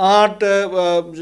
8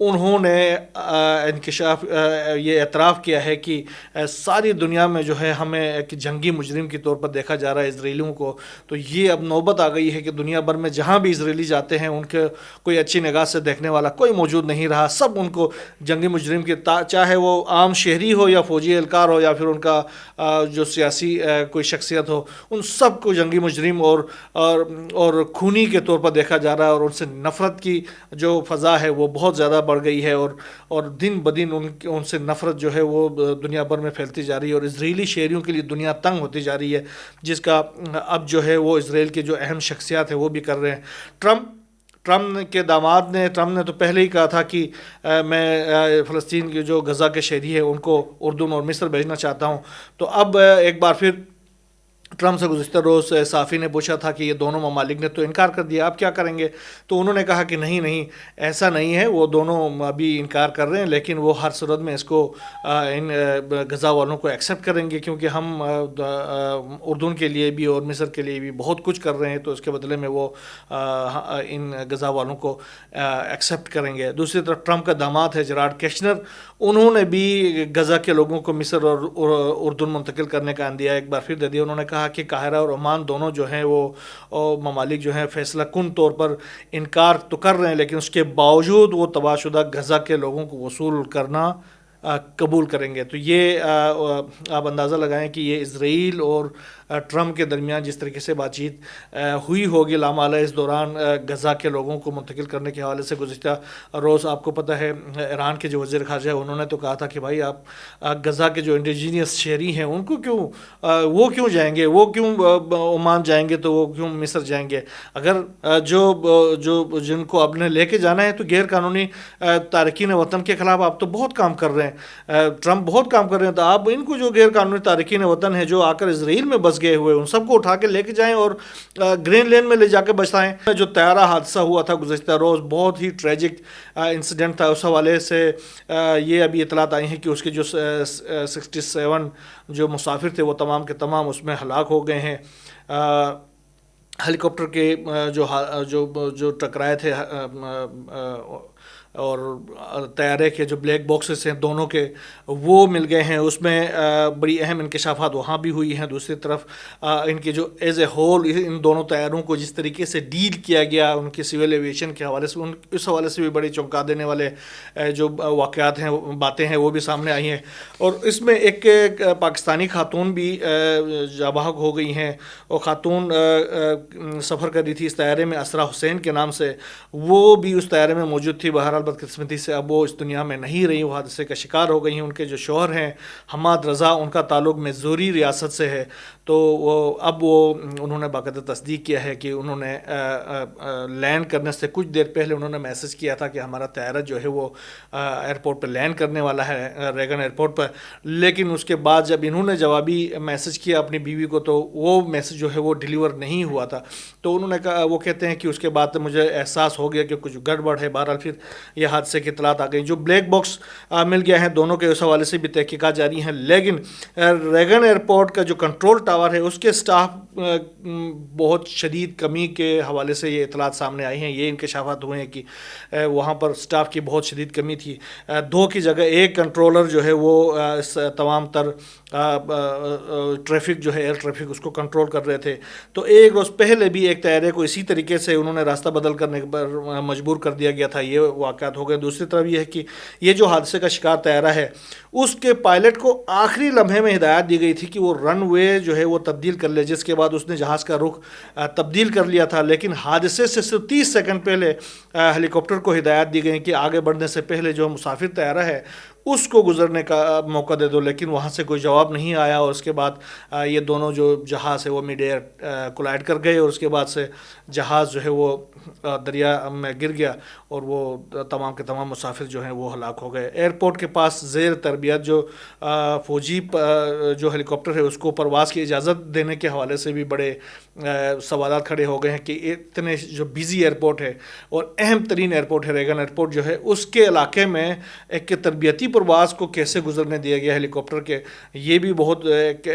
انہوں نے انکشاف یہ اعتراف کیا ہے کہ ساری دنیا میں جو ہے ہمیں ایک جنگی مجرم کے طور پر دیکھا جا رہا ہے اسرائیلیوں کو. تو یہ اب نوبت آ گئی ہے کہ دنیا بھر میں جہاں بھی اسرائیلی جاتے ہیں ان کے کوئی اچھی نگاہ سے دیکھنے والا کوئی موجود نہیں رہا. سب ان کو جنگی مجرم کے چاہے وہ عام شہری ہو یا فوجی اہلکار ہو یا پھر ان کا جو سیاسی کوئی شخصیت ہو, ان سب کو جنگی مجرم اور خونی کے طور پر دیکھا جا رہا ہے. اور ان سے نفرت کی جو فضا ہے وہ بہت زیادہ بڑھ گئی ہے, اور دن بدن ان سے نفرت جو ہے وہ دنیا بھر میں پھیلتی جا رہی ہے, اور اسرائیلی شہریوں کے لیے دنیا تنگ ہوتی جا رہی ہے, جس کا اب جو ہے وہ اسرائیل کے جو اہم شخصیات ہیں وہ بھی کر رہے ہیں. ٹرمپ کے داماد نے تو پہلے ہی کہا تھا کہ میں فلسطین کے جو غزہ کے شہری ہیں ان کو اردن اور مصر بھیجنا چاہتا ہوں. تو اب ایک بار پھر ٹرمپ سے گزشتہ روز صحافی نے پوچھا تھا کہ یہ دونوں ممالک نے تو انکار کر دیا, آپ کیا کریں گے؟ تو انہوں نے کہا کہ نہیں ایسا نہیں ہے, وہ دونوں ابھی انکار کر رہے ہیں, لیکن وہ ہر صورت میں اس کو ان غزہ والوں کو ایکسیپٹ کریں گے, کیونکہ ہم اردن کے لیے بھی اور مصر کے لیے بھی بہت کچھ کر رہے ہیں, تو اس کے بدلے میں وہ ان غزہ والوں کو ایکسیپٹ کریں گے. دوسری طرف ٹرمپ کا داماد ہے جیرارڈ کیشنر, انہوں نے بھی غزہ کے لوگوں کو مصر اور اردن منتقل کرنے کا عندیہ ایک بار پھر دے دیا. انہوں نے کہا کہ قاہرہ اور عمان دونوں جو ہیں وہ ممالک جو ہیں فیصلہ کن طور پر انکار تو کر رہے ہیں, لیکن اس کے باوجود وہ تباہ شدہ غزہ کے لوگوں کو وصول کرنا قبول کریں گے. تو یہ آپ اندازہ لگائیں کہ یہ اسرائیل اور ٹرمپ کے درمیان جس طریقے سے بات چیت ہوئی ہوگی لامالہ اس دوران غزہ کے لوگوں کو منتقل کرنے کے حوالے سے. گزشتہ روز آپ کو پتہ ہے ایران کے جو وزیر خارجہ ہے انہوں نے تو کہا تھا کہ بھائی آپ غزہ کے جو انڈیجینس شہری ہیں ان کو وہ کیوں جائیں گے, وہ کیوں عمان جائیں گے, تو وہ کیوں مصر جائیں گے؟ اگر جن کو آپ نے لے کے جانا ہے تو غیر قانونی تارکین وطن کے خلاف آپ تو بہت کام کر رہے ہیں, ٹرمپ بہت کام کر رہے ہیں, تو آپ ان کو جو غیر قانونی تارکین وطن ہیں جو آ کر اسرائیل میں بس گئے ہوئے ان سب کو اٹھا کے لے کے جائیں اور گرین لین میں لے جا کے بچائیں. جو طیارہ حادثہ ہوا تھا گزشتہ روز بہت ہی ٹریجک انسیڈنٹ تھا, اس حوالے سے یہ ابھی اطلاعات آئی ہیں کہ اس کے جو 67 جو مسافر تھے وہ تمام کے تمام اس میں ہلاک ہو گئے ہیں. ہیلی کاپٹر کے جو ٹکرائے تھے اور طیارے کے جو بلیک باکسز ہیں دونوں کے وہ مل گئے ہیں, اس میں بڑی اہم انکشافات وہاں بھی ہوئی ہیں. دوسری طرف ان کے جو ایز اے ہول ان دونوں طیاروں کو جس طریقے سے ڈیل کیا گیا ان کے سول ایویشن کے حوالے سے, اس حوالے سے بھی بڑی چونکا دینے والے جو واقعات ہیں باتیں ہیں وہ بھی سامنے آئی ہیں. اور اس میں ایک پاکستانی خاتون بھی جاں بحق ہو گئی ہیں, اور خاتون سفر کر رہی تھی اس طیارے میں اسرا حسین کے نام سے, وہ بھی اس طیارے میں موجود تھی. بہرحال بدقسمتی سے اب وہ اس دنیا میں نہیں رہی, وہ حادثے کا شکار ہو گئی ہیں. ان کے جو شوہر ہیں حماد رضا, ان کا تعلق میزوری ریاست سے ہے, تو اب انہوں نے باقاعدہ تصدیق کیا ہے کہ انہوں نے لینڈ کرنے سے کچھ دیر پہلے انہوں نے میسج کیا تھا کہ ہمارا طیارہ جو ہے وہ ایئرپورٹ پہ لینڈ کرنے والا ہے ریگن ایئرپورٹ پر, لیکن اس کے بعد جب انہوں نے جوابی میسج کیا اپنی بیوی کو تو وہ میسج جو ہے وہ ڈیلیور نہیں ہوا تھا. تو انہوں نے کہا, وہ کہتے ہیں کہ اس کے بعد مجھے احساس ہو گیا کہ کچھ گڑبڑ ہے. بہرحال پھر یہ حادثے کی اطلاعات آ گئی. جو بلیک باکس مل گیا ہے دونوں کے اس حوالے سے بھی تحقیقات جاری ہیں, لیکن ریگن ایئرپورٹ کا جو کنٹرول ٹاور ہے اس کے سٹاف بہت شدید کمی کے حوالے سے یہ اطلاعات سامنے آئی ہیں. یہ انکشافات ہوئے ہیں کہ وہاں پر سٹاف کی بہت شدید کمی تھی. 2 کی جگہ 1 کنٹرولر جو ہے وہ تمام تر ٹریفک جو ہے ایئر ٹریفک اس کو کنٹرول کر رہے تھے. تو ایک روز پہلے بھی ایک طیارے کو اسی طریقے سے انہوں نے راستہ بدل کرنے پر مجبور کر دیا گیا تھا. یہ واقعات ہو گئے. دوسری طرف یہ ہے کہ یہ جو حادثے کا شکار طیارہ ہے اس کے پائلٹ کو آخری لمحے میں ہدایت دی گئی تھی کہ وہ رن وے جو ہے وہ تبدیل کر لے, جس کے بعد اس نے جہاز کا رخ تبدیل کر لیا تھا. لیکن حادثے سے صرف 30 سیکنڈ پہلے ہیلی کاپٹر کو ہدایت دی گئی کہ آگے بڑھنے سے پہلے جو مسافر طیارہ ہے اس کو گزرنے کا موقع دے دو, لیکن وہاں سے کوئی جواب نہیں آیا. اور اس کے بعد یہ دونوں جو جہاز ہے وہ مڈ ایئر کولائڈ کر گئے, اور اس کے بعد سے جہاز جو ہے وہ دریا میں گر گیا اور وہ تمام کے تمام مسافر جو ہیں وہ ہلاک ہو گئے. ایئرپورٹ کے پاس زیر تربیت جو فوجی جو ہیلی کاپٹر ہے اس کو پرواز کی اجازت دینے کے حوالے سے بھی بڑے سوالات کھڑے ہو گئے ہیں کہ اتنے جو بیزی ایئرپورٹ ہے اور اہم ترین ایئرپورٹ ہے ریگن ایئرپورٹ جو ہے, اس کے علاقے میں ایک تربیتی پرواز کو کیسے گزرنے دیا گیا ہیلی کاپٹر کے. یہ بھی بہت ایک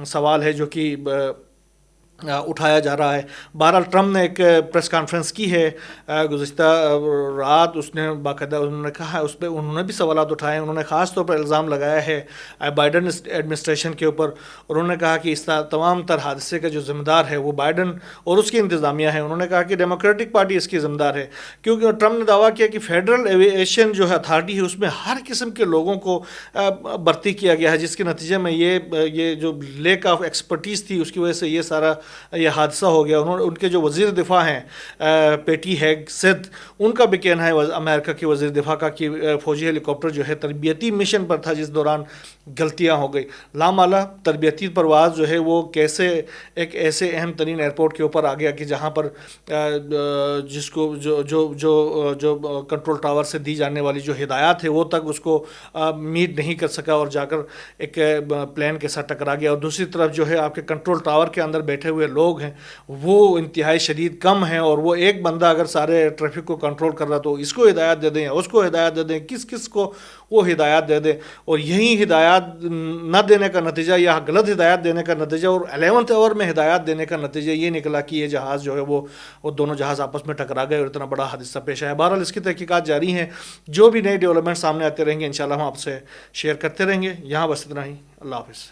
سوال ہے جو کہ اٹھایا جا رہا ہے۔ بہرحال ٹرمپ نے ایک پریس کانفرنس کی ہے گزشتہ رات، اس نے باقاعدہ انہوں نے کہا، اس پہ انہوں نے بھی سوالات اٹھائے، انہوں نے خاص طور پر الزام لگایا ہے بائیڈن ایڈمنسٹریشن کے اوپر، اور انہوں نے کہا کہ اس تمام تر حادثے کا جو ذمہ دار ہے وہ بائیڈن اور اس کی انتظامیہ ہے۔ انہوں نے کہا کہ ڈیموکریٹک پارٹی اس کی ذمہ دار ہے، کیونکہ ٹرمپ نے دعویٰ کیا کہ فیڈرل ایویشن جو ہے اتھارٹی ہے اس میں ہر قسم کے لوگوں کو بھرتی کیا گیا ہے، جس کے نتیجے میں یہ جو لیک آف ایکسپرٹیز تھی اس کی وجہ سے یہ سارا یہ حادثہ ہو گیا۔ ان کے جو وزیر دفاع ہیں پیٹی ہیگ سیتھ، ان کا بھی کہنا ہے امریکہ کے وزیر دفاع کا کہ فوجی ہیلی کاپٹر جو ہے تربیتی مشن پر تھا جس دوران غلطیاں ہو گئی۔ لامالہ تربیتی پرواز جو ہے وہ کیسے ایک ایسے اہم ترین ایئرپورٹ کے اوپر آ گیا کہ جہاں پر جس کو جو کنٹرول ٹاور سے دی جانے والی جو ہدایات ہے وہ تک اس کو میٹ نہیں کر سکا اور جا کر ایک پلین کے ساتھ ٹکرا گیا، اور دوسری طرف جو ہے آپ کے کنٹرول ٹاور کے اندر بیٹھے ہوئے لوگ ہیں وہ انتہائی شدید کم ہیں، اور وہ ایک بندہ اگر سارے ٹریفک کو کنٹرول کر رہا تو اس کو ہدایات دے دیں یا اس کو ہدایات دے دیں، کس کو وہ ہدایات دے دیں، اور یہی ہدایات نہ دینے کا نتیجہ یا غلط ہدایات دینے کا نتیجہ اور 11ویں آور میں ہدایات دینے کا نتیجہ یہ نکلا کہ یہ جہاز جو ہے وہ دونوں جہاز آپس میں ٹکرا گئے اور اتنا بڑا حادثہ پیش آیا۔ بہرحال اس کی تحقیقات جاری ہیں، جو بھی نئے ڈیولپمنٹ سامنے آتے رہیں گے انشاءاللہ ہم آپ سے شیئر کرتے رہیں گے۔ یہاں بس اتنا ہی، اللہ حافظ۔